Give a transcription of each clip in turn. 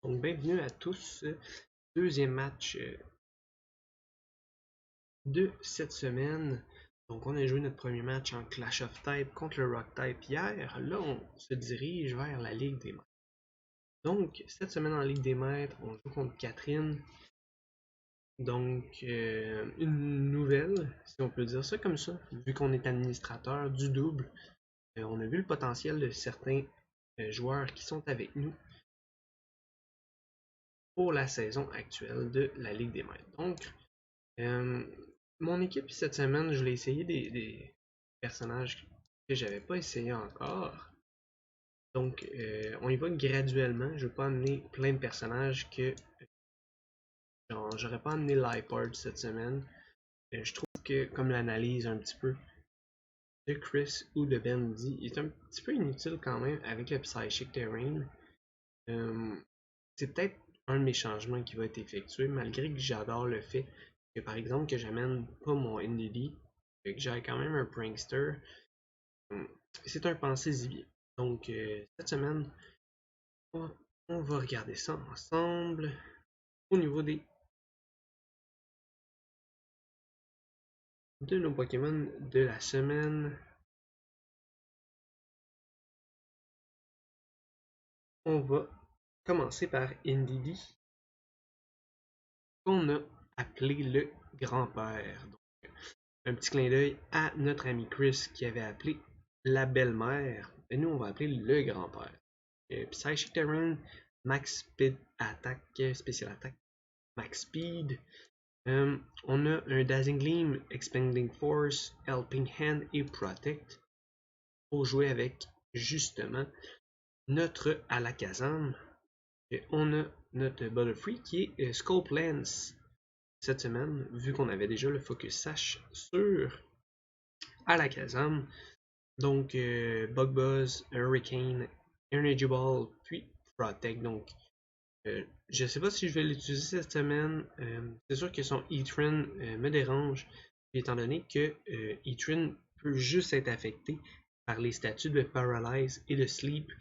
Donc, bienvenue à tous. Deuxième match de cette semaine. Donc, on a joué notre premier match en Clash of Type contre le Rock Type hier. Là, on se dirige vers la Ligue des Maîtres. Donc, cette semaine en Ligue des Maîtres, on joue contre Catherine. Donc, une nouvelle, si on peut dire ça comme ça, vu qu'on est administrateur du double. On a vu le potentiel de certains joueurs qui sont avec nous pour la saison actuelle de la Ligue des Maîtres. Donc, mon équipe cette semaine, je l'ai essayé des personnages que j'avais pas essayé encore. Donc, on y va graduellement. Je vais pas amener plein de personnages que genre, j'aurais pas amené Lipard cette semaine. Je trouve que, comme l'analyse un petit peu de Chris ou de Ben dit, il est un petit peu inutile quand même avec le Psychic Terrain. C'est peut-être un de mes changements qui va être effectué, malgré que j'adore le fait que, par exemple, que j'amène pas mon NDD, que j'ai quand même un Prankster. C'est un pensée bien. Donc, cette semaine, on va regarder ça ensemble. Au niveau de nos Pokémon de la semaine, on va commencer par NDD, qu'on a appelé le grand-père. Un petit clin d'œil à notre ami Chris qui avait appelé la belle-mère. Et nous, on va appeler le grand-père. Psychic Terrain, Max Speed Attack, Spécial Attack, Max Speed. On a un Dazzling Gleam, Expanding Force, Helping Hand et Protect pour jouer avec justement notre Alakazam. Et on a notre Butterfree qui est Scope Lens cette semaine, vu qu'on avait déjà le Focus Sash sur Alakazam. Donc, Bug Buzz, Hurricane, Energy Ball, puis Protect. Donc, je ne sais pas si je vais l'utiliser cette semaine. C'est sûr que son E-Train me dérange, étant donné que E-Train peut juste être affecté par les statuts de Paralyze et de Sleep.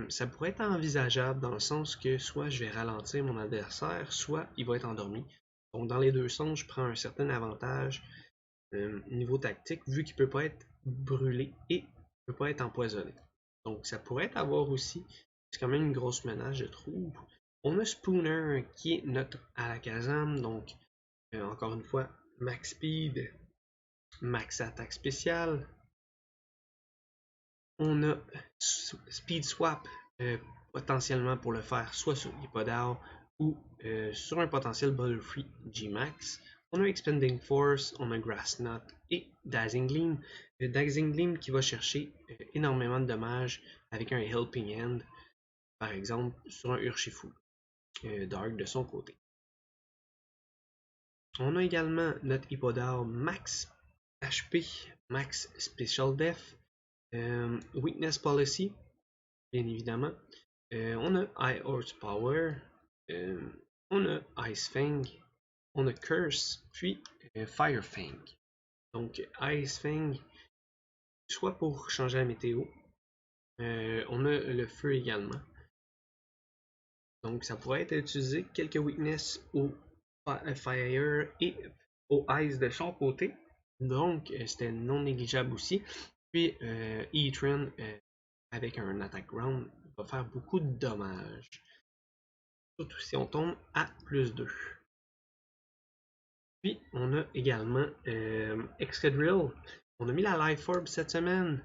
Ça pourrait être envisageable dans le sens que soit je vais ralentir mon adversaire, soit il va être endormi. Donc, dans les deux sens, je prends un certain avantage niveau tactique, vu qu'il ne peut pas être brûlé et ne peut pas être empoisonné. Donc, ça pourrait avoir aussi, c'est quand même une grosse menace, je trouve. On a Spooner qui est notre Alakazam, donc encore une fois, Max Speed, Max Attaque spéciale. On a Speed Swap potentiellement pour le faire soit sur Hippodau ou sur un potentiel Butterfree G-Max. On a Expanding Force, on a Grass Knot et Dazzling Gleam. Dazzling Gleam qui va chercher énormément de dommages avec un Helping Hand, par exemple sur un Urshifu Dark de son côté. On a également notre Hippodau Max HP, Max Special Def, Weakness Policy, bien évidemment. On a High Horsepower, on a Ice Fang, on a Curse, puis Fire Fang. Donc Ice Fang, soit pour changer la météo, on a le feu également. Donc ça pourrait être utilisé quelques weakness au Fire et au Ice de son côté. Donc c'était non négligeable aussi. Puis E-Train avec un attack ground va faire beaucoup de dommages. Surtout si on tombe à plus 2. Puis on a également Excadrill. On a mis la Life Orb cette semaine.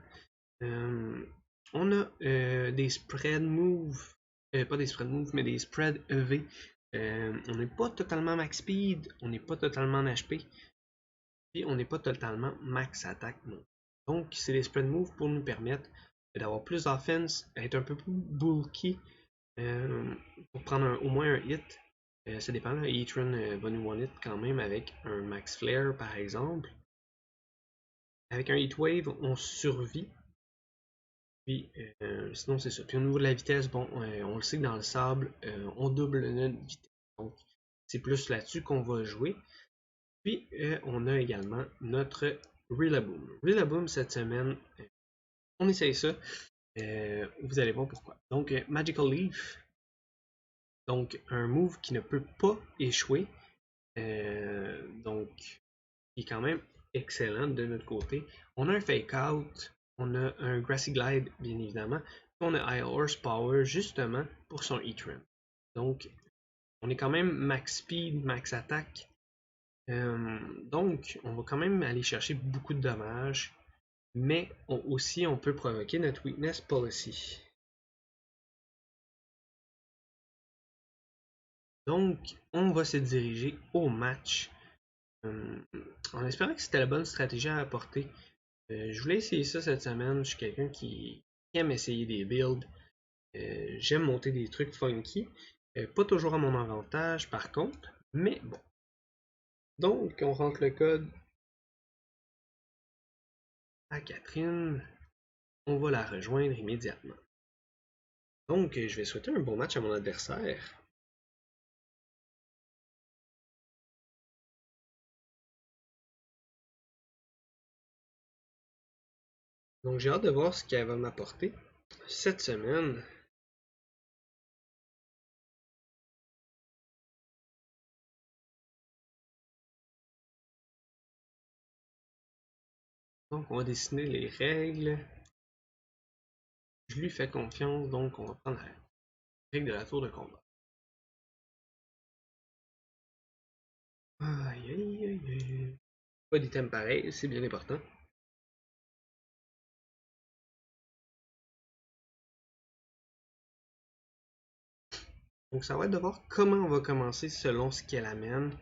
On a des spread moves. Pas des spread moves, mais des spread EV. On n'est pas totalement max speed, on n'est pas totalement en HP, puis on n'est pas totalement max attack. Non. Donc c'est des spread moves pour nous permettre d'avoir plus d'offense, être un peu plus bulky, pour prendre au moins un hit. Ça dépend, là, E-Train va nous one hit quand même avec un max flare par exemple. Avec un Heatwave, on survit. Puis sinon c'est ça. Puis au niveau de la vitesse, bon, on le sait que dans le sable, on double notre vitesse. Donc c'est plus là-dessus qu'on va jouer. Puis on a également notre Rillaboom. Rillaboom cette semaine, on essaye ça. Vous allez voir pourquoi. Donc Magical Leaf. Donc, un move qui ne peut pas échouer. Donc, qui est quand même excellent de notre côté. On a un Fake Out, on a un Grassy Glide, bien évidemment. Puis on a High Horsepower, justement, pour son E-Trim. Donc, on est quand même max speed, max attaque. Donc, on va quand même aller chercher beaucoup de dommages. Mais aussi, on peut provoquer notre Weakness Policy. Donc, on va se diriger au match. En espérant que c'était la bonne stratégie à apporter. Je voulais essayer ça cette semaine. Je suis quelqu'un qui aime essayer des builds. J'aime monter des trucs funky. Pas toujours à mon avantage, par contre. Mais bon. Donc, on rentre le code à Catherine. On va la rejoindre immédiatement. Donc, je vais souhaiter un bon match à mon adversaire. Donc, j'ai hâte de voir ce qu'elle va m'apporter cette semaine. Donc, on va dessiner les règles. Je lui fais confiance, donc on va prendre la règle de la tour de combat. Aïe aïe aïe aïe. Pas d'item pareil, c'est bien important. Donc ça va être de voir comment on va commencer selon ce qu'elle amène.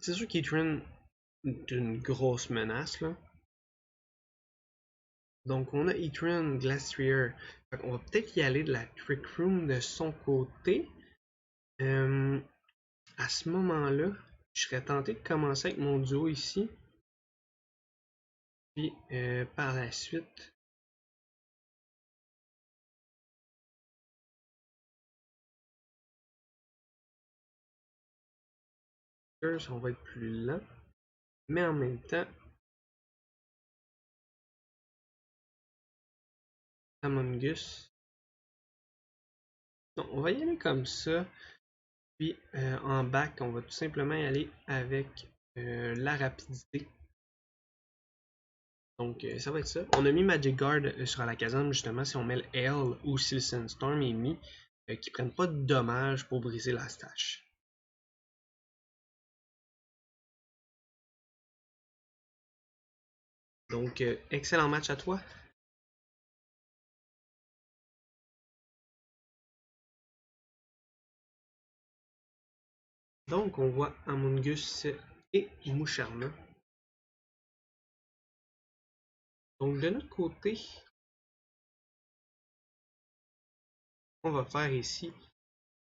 C'est sûr qu'Eatrin est une grosse menace là. Donc on a Eatrin, Glastrier. On va peut-être y aller de la Trick Room de son côté. À ce moment-là, je serais tenté de commencer avec mon duo ici. Puis par la suite, on va être plus lent. Mais en même temps, Amogus. Donc on va y aller comme ça. Puis en back, on va tout simplement y aller avec la rapidité. Donc ça va être ça. On a mis Magic Guard sur la caserne justement si on met le L ou si le Sandstorm est mis, qui prennent pas de dommages pour briser la stache. Donc excellent match à toi. Donc on voit Amogus et Moucharna. Donc de notre côté, on va faire ici,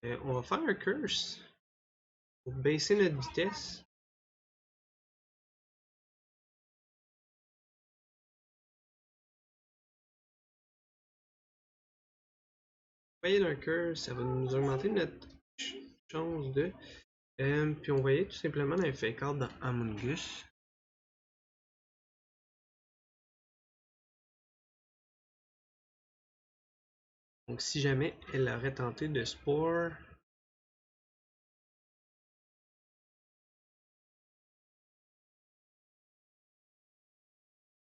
on va faire un curse pour baisser notre vitesse. Voyez d'un curse, ça va nous augmenter notre chance de. Puis on voyait tout simplement un fake out dans Amogus. Donc si jamais elle aurait tenté de Spore.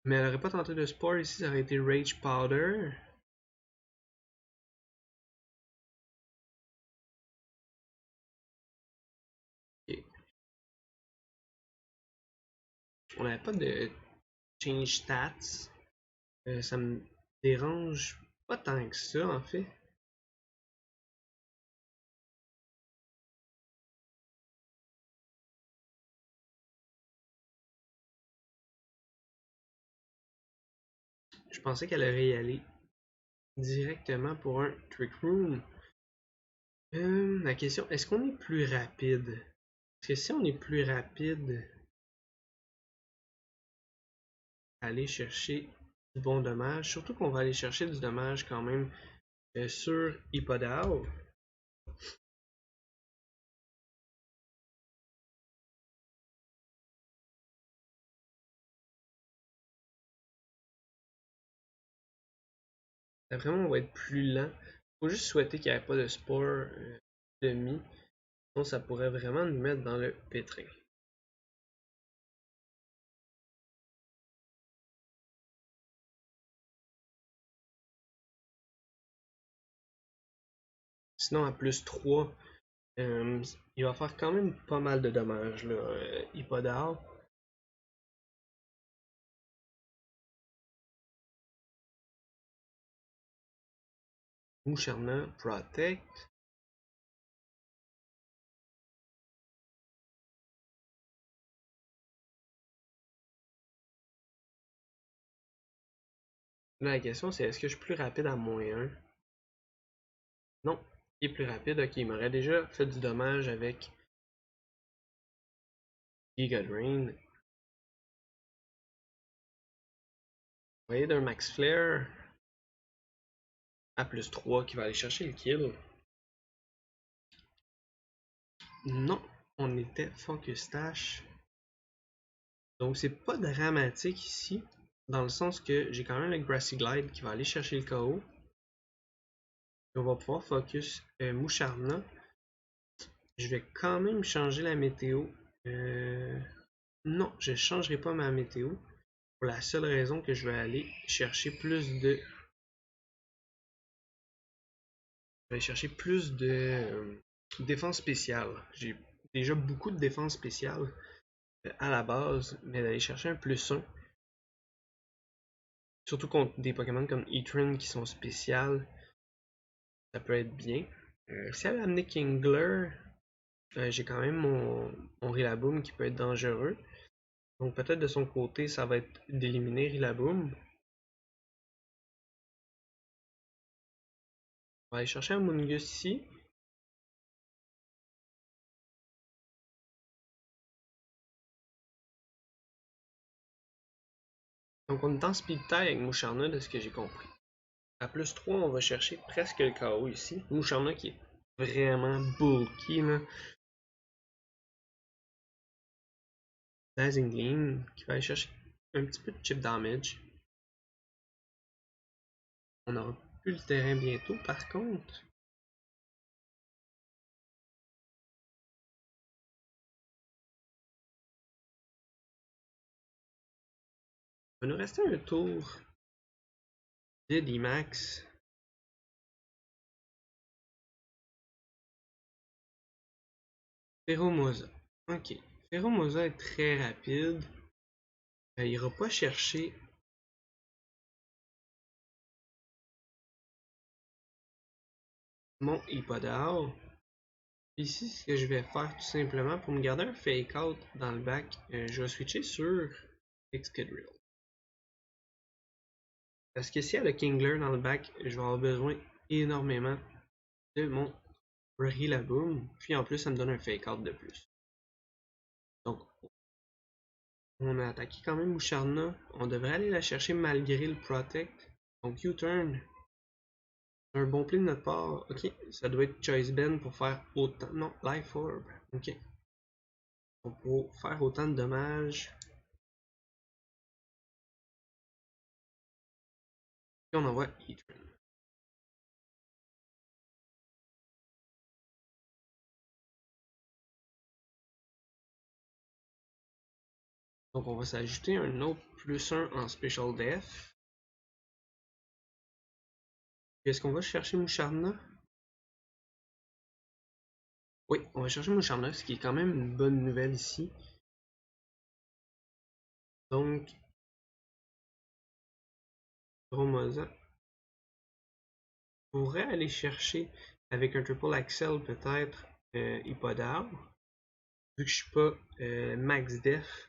Mais elle n'aurait pas tenté de Spore ici, ça aurait été Rage Powder. Okay. On n'avait pas de change stats. Ça me dérange pas tant que ça en fait. Je pensais qu'elle aurait y aller directement pour un Trick Room. La question, est-ce qu'on est plus rapide? Parce que si on est plus rapide, aller chercher du bon dommage, surtout qu'on va aller chercher du dommage quand même sur Hippodau. D'après moi, on va être plus lent. Faut juste souhaiter qu'il n'y ait pas de spore demi. Sinon, ça pourrait vraiment nous mettre dans le pétrin. Sinon, à plus 3, il va faire quand même pas mal de dommages, là, Hippodar. Moucharna, Protect. Là, la question, c'est est-ce que je suis plus rapide à -1? Non, il est plus rapide. Ok, il m'aurait déjà fait du dommage avec Giga Drain. Vous voyez d'un Max Flare à plus 3 qui va aller chercher le kill. Non, on était Focus Stash. Donc c'est pas dramatique ici, dans le sens que j'ai quand même le Grassy Glide qui va aller chercher le KO. On va pouvoir focus Moucharna. Je vais quand même changer la météo. Non, je ne changerai pas ma météo. Pour la seule raison que je vais aller chercher plus de. Je vais aller chercher plus de défense spéciale. J'ai déjà beaucoup de défense spéciale à la base, mais d'aller chercher un +1. Surtout contre des Pokémon comme Heatran qui sont spéciales, ça peut être bien. Si elle a amené Kingler, j'ai quand même mon Rillaboom qui peut être dangereux. Donc peut-être de son côté, ça va être d'éliminer Rillaboom. On va aller chercher un Mungus ici. Donc on est en speed tie avec Moucharna de ce que j'ai compris. À plus 3, on va chercher presque le KO ici. Moucharna qui est vraiment bulky là. Dazzling Gleam qui va aller chercher un petit peu de chip damage. On aura plus le terrain bientôt par contre. Il va nous rester un tour de D-Max. Ferromosa. Ok. Ferromosa est très rapide. Il ira pas chercher mon Hippodar. Ici, ce que je vais faire tout simplement pour me garder un fake out dans le bac, je vais switcher sur Excadrill. Parce que si elle a Kingler dans le bac, je vais avoir besoin énormément de mon Rillaboom. Puis en plus, ça me donne un fake out de plus. Donc, on a attaqué quand même Moucharna. On devrait aller la chercher malgré le Protect. Donc, U-turn. Un bon play de notre part. Ok, ça doit être Choice Ben pour faire autant. Non, Life Orb. Ok. Pour faire autant de dommages. Et on envoie E-turn. Donc on va s'ajouter un autre +1 en Special Def. Est-ce qu'on va chercher Moucharna? Oui, on va chercher Moucharna, ce qui est quand même une bonne nouvelle ici. Donc, Romoza pourrait aller chercher avec un Triple Axel peut-être Hippodar. Vu que je suis pas max def,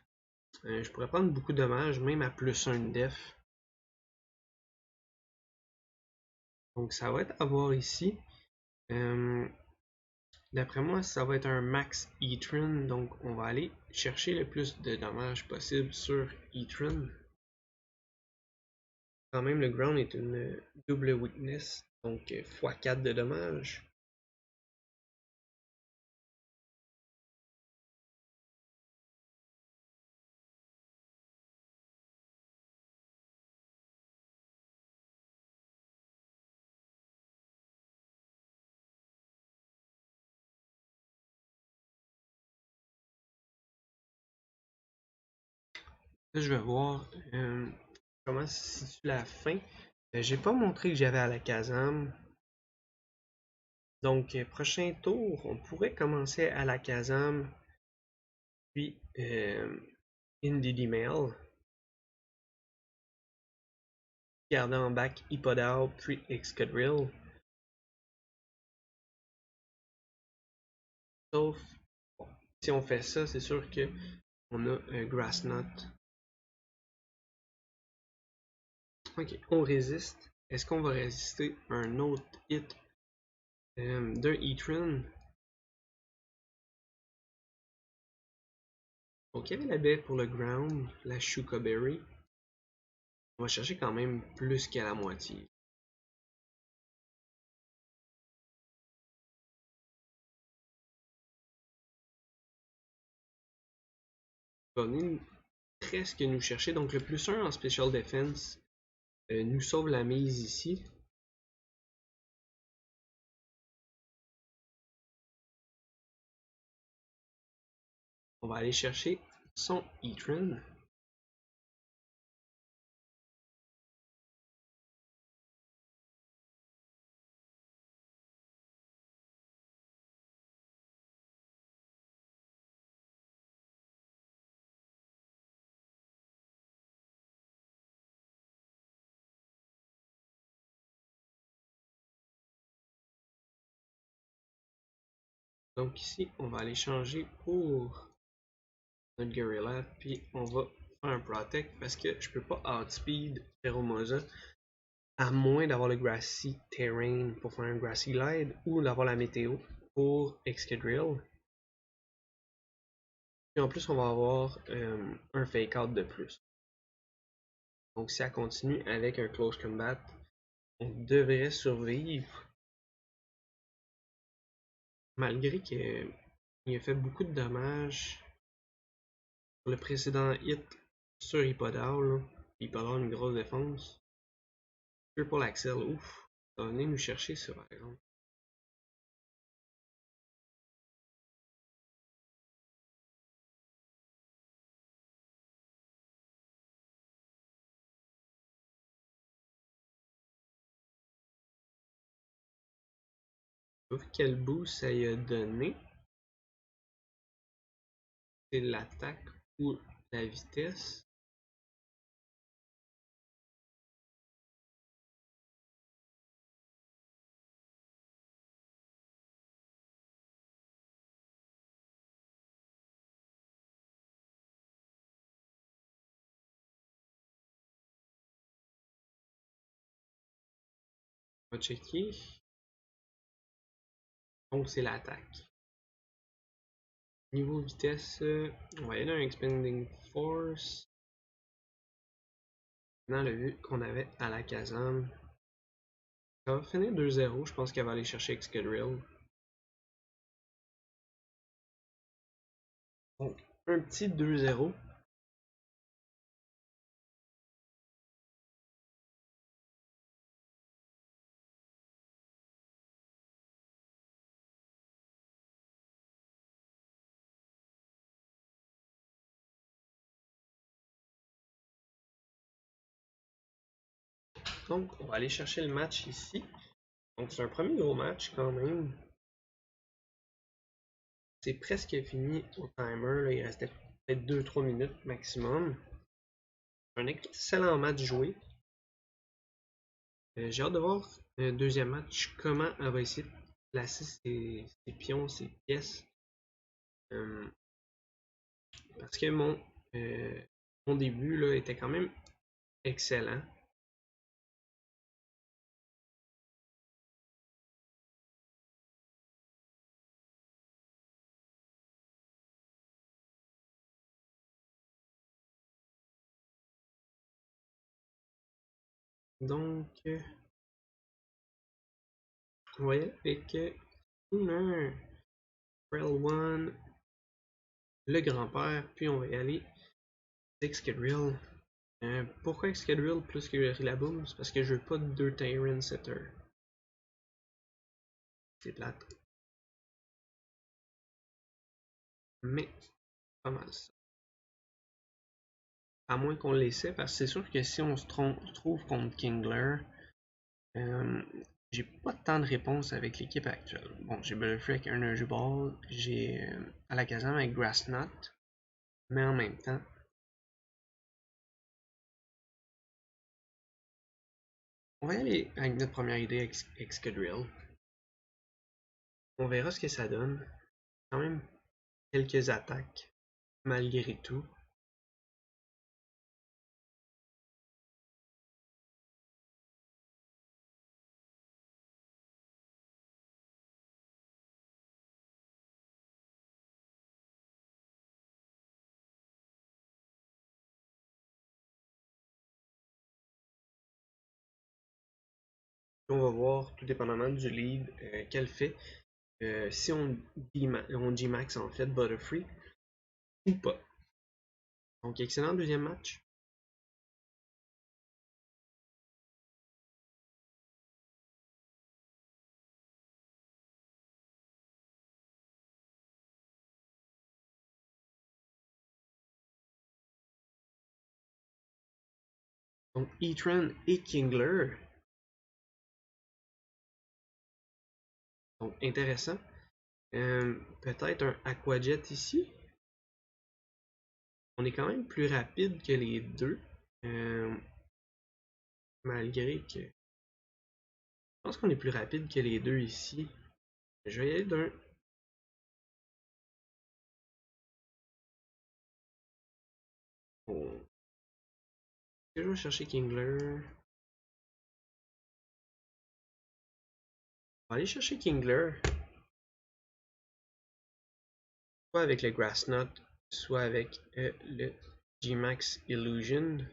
je pourrais prendre beaucoup de dommages, même à +1 def. Donc ça va être à voir ici. D'après moi, ça va être un max Heatran, donc on va aller chercher le plus de dommages possible sur Heatran. Quand même, le ground est une double weakness, donc x4 de dommages. Là, je vais voir comment se situe la fin. J'ai pas montré que j'avais à la Kazam. Donc, prochain tour, on pourrait commencer à la Kazam, puis Indeedee Mail. Garder en back Hippodau, puis Excadrill. Sauf, bon, si on fait ça, c'est sûr que on a un Grassnot. Ok, on résiste. Est-ce qu'on va résister à un autre hit d'un Heatran? Donc, il y avait la baie pour le ground, la Shuka Berry. On va chercher quand même plus qu'à la moitié. Il va venir presque nous chercher. Donc, le plus 1 en Special Defense nous sauve la mise ici. On va aller chercher son Heatran. Donc ici, on va aller changer pour notre Gorilla, puis on va faire un Protect parce que je peux pas outspeed Pheromosa à moins d'avoir le Grassy Terrain pour faire un Grassy Glide ou d'avoir la météo pour Excadrill. Et en plus, on va avoir un Fake Out de plus. Donc si ça continue avec un Close Combat, on devrait survivre. Malgré qu'il a fait beaucoup de dommages pour le précédent hit sur Hippodau. Il peut avoir une grosse défense. Pour l'Axel, ouf. Ça va venir nous chercher ça par exemple. Quel boost ça y a donné. C'est l'attaque ou la vitesse. On va checker. Donc c'est l'attaque. Niveau vitesse, on va aller dans un Expanding Force. Dans le but qu'on avait à la Kazam. Ça va finir 2-0. Je pense qu'elle va aller chercher Excadrill. Donc un petit 2-0. Donc on va aller chercher le match ici. Donc c'est un premier gros match quand même. C'est presque fini au timer. Là. Il restait peut-être 2-3 minutes maximum. Un excellent match joué. J'ai hâte de voir le deuxième match, comment elle va essayer de placer ses pions, ses pièces. Euh, parce que mon début là, était quand même excellent. Donc, on va y aller avec Tuner, Trail One, le grand-père, puis on va y aller avec Excadrill. Pourquoi Excadrill plus que Rillaboom? C'est parce que je veux pas deux Tyrant Setter. C'est plate. Mais, pas mal ça. À moins qu'on l'essaie, parce que c'est sûr que si on se trouve contre Kingler, euh, j'ai pas tant de réponses avec l'équipe actuelle. Bon, j'ai Butterfree avec Energy Ball, j'ai Alakazam avec Grass Knot, mais en même temps, on va y aller avec notre première idée, Excadrill. On verra ce que ça donne. Quand même quelques attaques, malgré tout. On va voir, tout dépendamment du lead, qu'elle fait. Si on G-Max en fait Butterfree ou pas. Donc excellent deuxième match. Donc Etran et Kingler. Donc intéressant. Peut-être un Aquajet ici. On est quand même plus rapide que les deux. Euh, Malgré que. Je pense qu'on est plus rapide que les deux ici. Je vais y aller d'un. Oh. Je vais chercher Kingler. On va aller chercher Kingler. Soit avec le Grass Knot, soit avec le G-Max Illusion.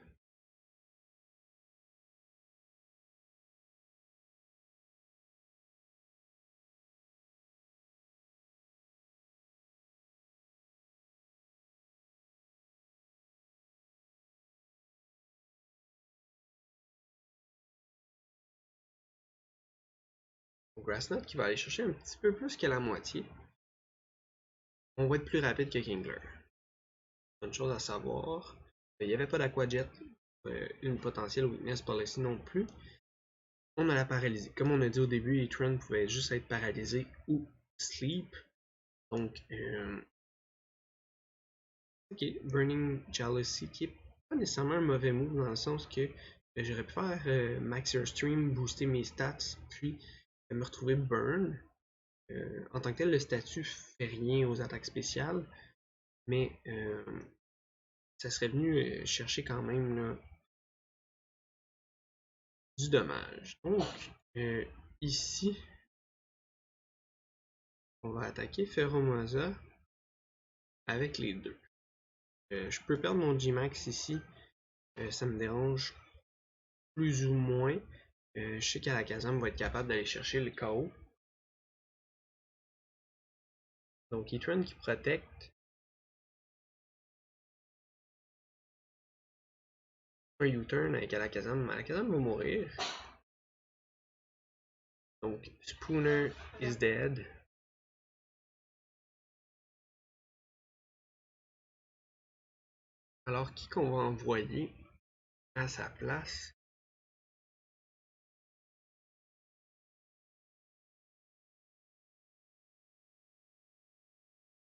Grass Knot qui va aller chercher un petit peu plus que la moitié. On va être plus rapide que Kingler. Une chose à savoir, il n'y avait pas d'Aquajet, une potentielle weakness policy non plus. On a la paralysie. Comme on a dit au début, Etran pouvait juste être paralysé ou sleep. Donc, ok, Burning Jealousy qui est pas nécessairement un mauvais move dans le sens que j'aurais pu faire Max Airstream, booster mes stats, puis me retrouver Burn. En tant que tel, le statut fait rien aux attaques spéciales, mais ça serait venu chercher quand même là, du dommage. Donc, ici, on va attaquer Ferromosa avec les deux. Je peux perdre mon G-Max ici, ça me dérange plus ou moins. Je sais qu'Alakazam va être capable d'aller chercher le KO. Donc, Etran qui protecte. Un U-turn avec Alakazam. Alakazam va mourir. Donc, Spooner is dead. Alors, qui qu'on va envoyer à sa place?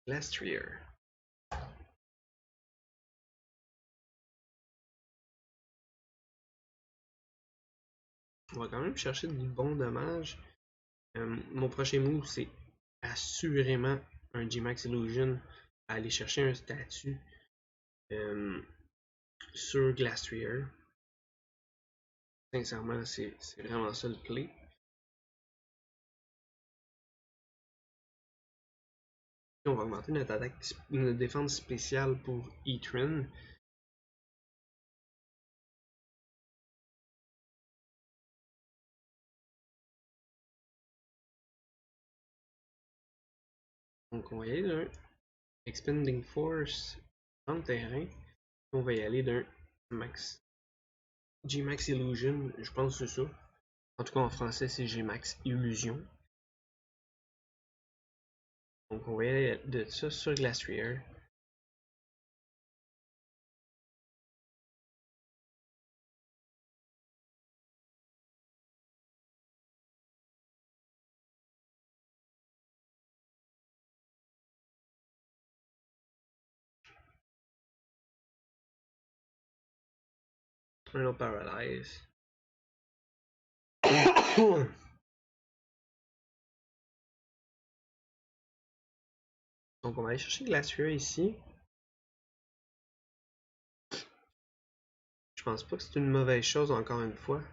Glastrier. On va quand même chercher du bon dommage. Mon prochain move, c'est assurément un G-Max Illusion à aller chercher un statut sur Glastrier. Sincèrement, c'est vraiment ça le play. On va augmenter notre défense spéciale pour Etran. Donc on va y aller d'un Expanding Force dans le terrain. On va y aller d'un Max G-Max Illusion, je pense que c'est ça. En tout cas en français c'est G-Max Illusion. Donc on va y aller de ça sur Glastrier. Un autre Paralyze. Donc on va aller chercher Glacier ici. Je pense pas que c'est une mauvaise chose encore une fois.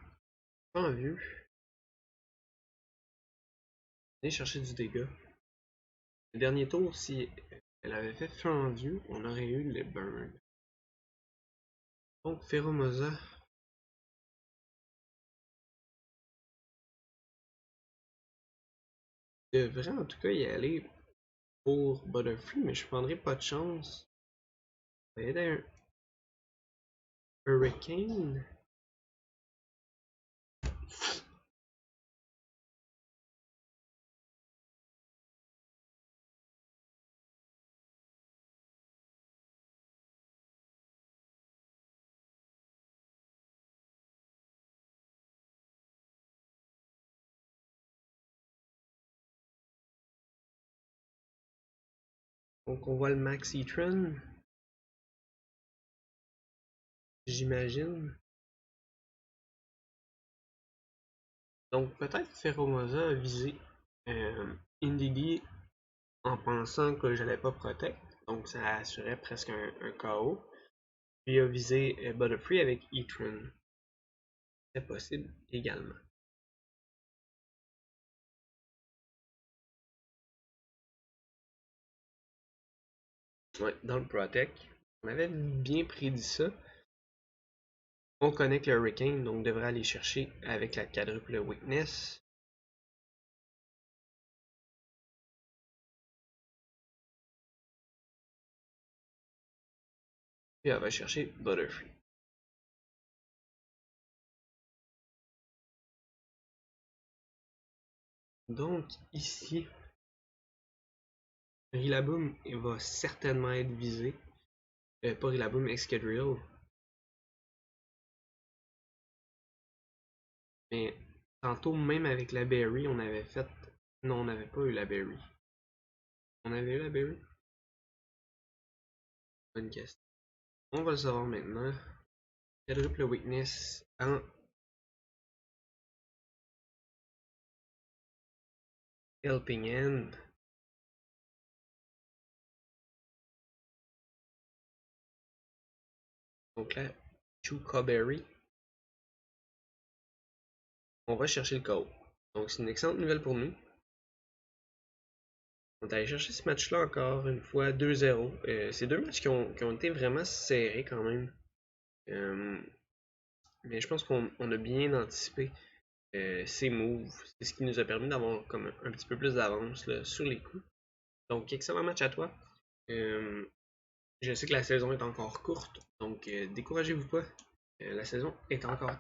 Pas en vue. Aller chercher du dégât. Le dernier tour, si elle avait fait feu en vue, on aurait eu le burn. Donc Pheromosa. Devrait en tout cas y aller pour Butterfree, mais je prendrai pas de chance. Ça va aider un Hurricane. Donc on voit le Max Etron. J'imagine. Donc peut-être Pheromosa a visé Indeedee en pensant que j'allais pas protect. Donc ça assurait presque un KO. Puis il a visé Butterfree avec Etron. C'est possible également. Ouais, dans le Protect. On avait bien prédit ça. On connecte le Hurricane, donc devrait aller chercher avec la quadruple Weakness. Puis elle va chercher Butterfree. Donc ici, Rillaboom va certainement être visé. Pas Rillaboom, Excadrill. Mais tantôt, même avec la Berry, on avait fait. Non, on n'avait pas eu la Berry. On avait eu la Berry? Bonne question. On va le savoir maintenant. Quadruple Weakness en Helping Hand. Donc là, Chewcauberry. On va chercher le KO. Donc c'est une excellente nouvelle pour nous. On est allé chercher ce match-là encore une fois 2-0. C'est deux matchs qui ont été vraiment serrés quand même. Mais je pense qu'on a bien anticipé ses moves. C'est ce qui nous a permis d'avoir comme un petit peu plus d'avance sur les coups. Donc excellent match à toi. Je sais que la saison est encore courte, donc découragez-vous pas. La saison est encore